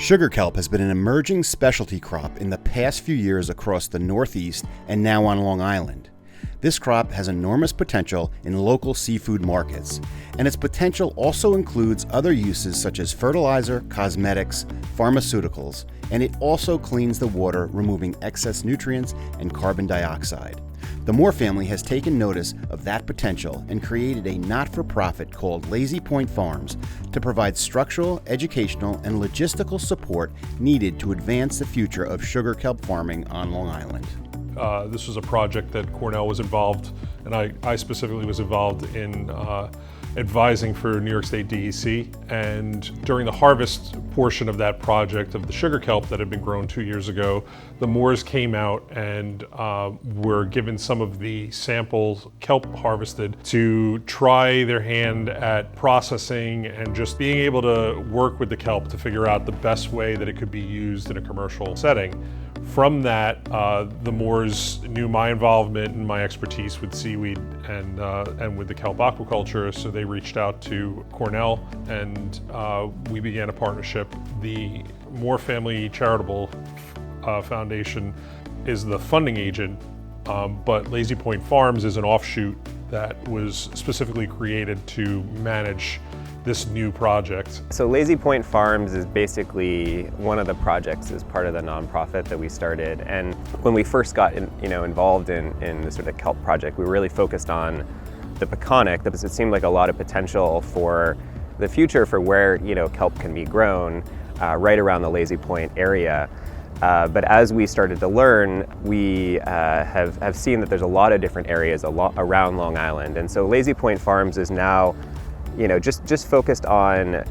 Sugar kelp has been an emerging specialty crop in the past few years across the Northeast and now on Long Island. This crop has enormous potential in local seafood markets, and its potential also includes other uses such as fertilizer, cosmetics, pharmaceuticals, and it also cleans the water, removing excess nutrients and carbon dioxide. The Moore family has taken notice of that potential and created a not-for-profit called Lazy Point Farms to provide structural, educational, and logistical support needed to advance the future of sugar kelp farming on Long Island. This was a project that Cornell was involved, and I specifically was involved in advising for New York State DEC. And during the harvest portion of that project of the sugar kelp that had been grown 2 years ago, the Moores came out and were given some of the sample kelp harvested to try their hand at processing and just being able to work with the kelp to figure out the best way that it could be used in a commercial setting. From that, the Moores knew my involvement and my expertise with seaweed and with the kelp aquaculture, so they reached out to Cornell and we began a partnership. The Moore Family Charitable Foundation is the funding agent, but Lazy Point Farms is an offshoot that was specifically created to manage this new project. So Lazy Point Farms is basically one of the projects as part of the nonprofit that we started. And when we first got involved in the sort of kelp project, we were really focused on the Peconic because it seemed like a lot of potential for the future for where kelp can be grown right around the Lazy Point area. But as we started to learn, we have seen that there's a lot of different areas around Long Island. And so Lazy Point Farms is now just focused on,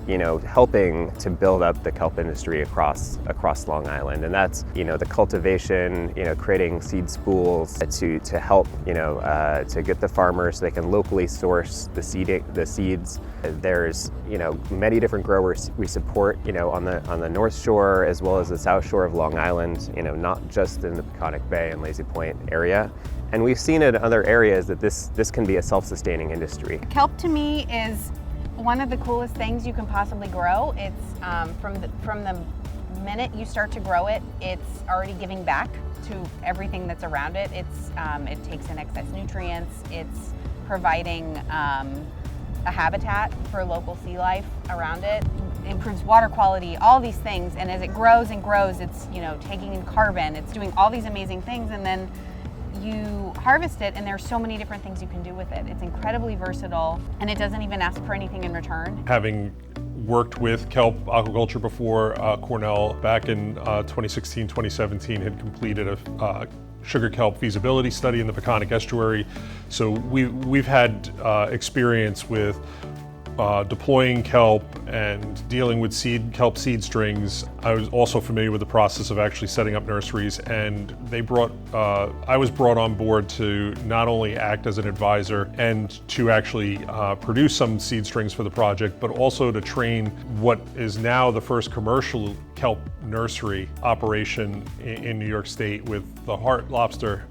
helping to build up the kelp industry across Long Island. And that's, the cultivation, creating seed schools to help, to get the farmers so they can locally source the seeds. There's, many different growers we support, on the North Shore as well as the South Shore of Long Island, not just in the Peconic Bay and Lazy Point area. And we've seen in other areas that this can be a self-sustaining industry. Kelp to me is one of the coolest things you can possibly grow. It's from the minute you start to grow it, it's already giving back to everything that's around it. It takes in excess nutrients. It's providing a habitat for local sea life around it. Improves water quality, all these things. And as it grows and grows, it's taking in carbon. It's doing all these amazing things, and then you harvest it and there's so many different things you can do with it. It's incredibly versatile and it doesn't even ask for anything in return. Having worked with kelp aquaculture before, Cornell back in 2016, 2017 had completed a sugar kelp feasibility study in the Peconic estuary. So we've had experience with deploying kelp and dealing with kelp seed strings. I was also familiar with the process of actually setting up nurseries, and I was brought on board to not only act as an advisor and to actually produce some seed strings for the project, but also to train what is now the first commercial kelp nursery operation in New York State with the Hart Lobster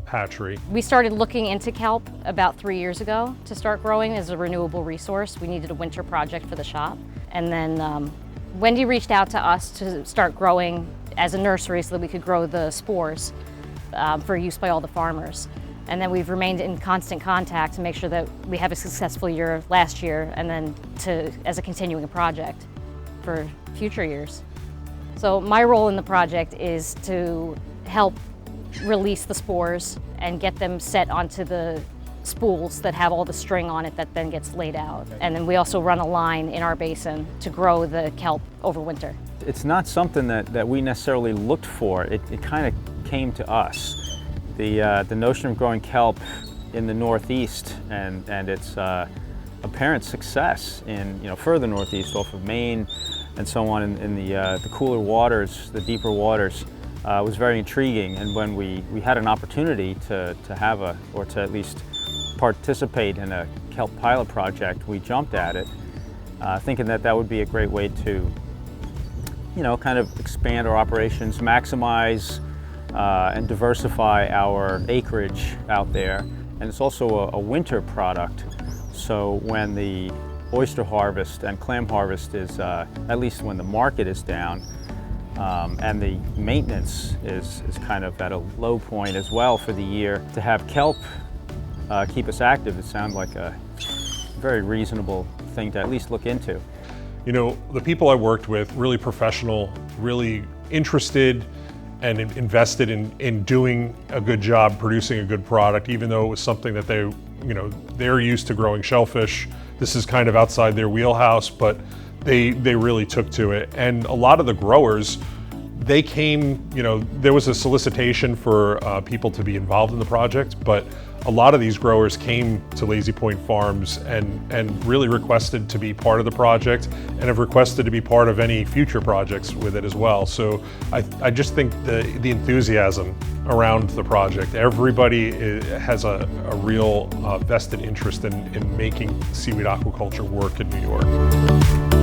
hatchery. We started looking into kelp about 3 years ago to start growing as a renewable resource. We needed a winter project for the shop. And then Wendy reached out to us to start growing as a nursery so that we could grow the spores for use by all the farmers. And then we've remained in constant contact to make sure that we have a successful year last year and then as a continuing project for future years. So my role in the project is to help release the spores and get them set onto the spools that have all the string on it that then gets laid out. And then we also run a line in our basin to grow the kelp over winter. It's not something that we necessarily looked for. It kind of came to us. The notion of growing kelp in the Northeast and its apparent success in further northeast off of Maine and so on in the cooler waters, the deeper waters, was very intriguing. And when we had an opportunity to have or to at least participate in a kelp pilot project, we jumped at it, thinking that would be a great way to, kind of expand our operations, maximize and diversify our acreage out there. And it's also a winter product, so when the oyster harvest and clam harvest is, at least when the market is down, and the maintenance is kind of at a low point as well for the year. To have Kelp keep us active, it sounds like a very reasonable thing to at least look into. You know, the people I worked with, really professional, really interested and invested in doing a good job, producing a good product, even though it was something that they're used to growing shellfish. This is kind of outside their wheelhouse, but they really took to it. And a lot of the growers, they came, there was a solicitation for people to be involved in the project, but a lot of these growers came to Lazy Point Farms and really requested to be part of the project and have requested to be part of any future projects with it as well. So I just think the enthusiasm around the project, everybody has a real vested interest in making seaweed aquaculture work in New York.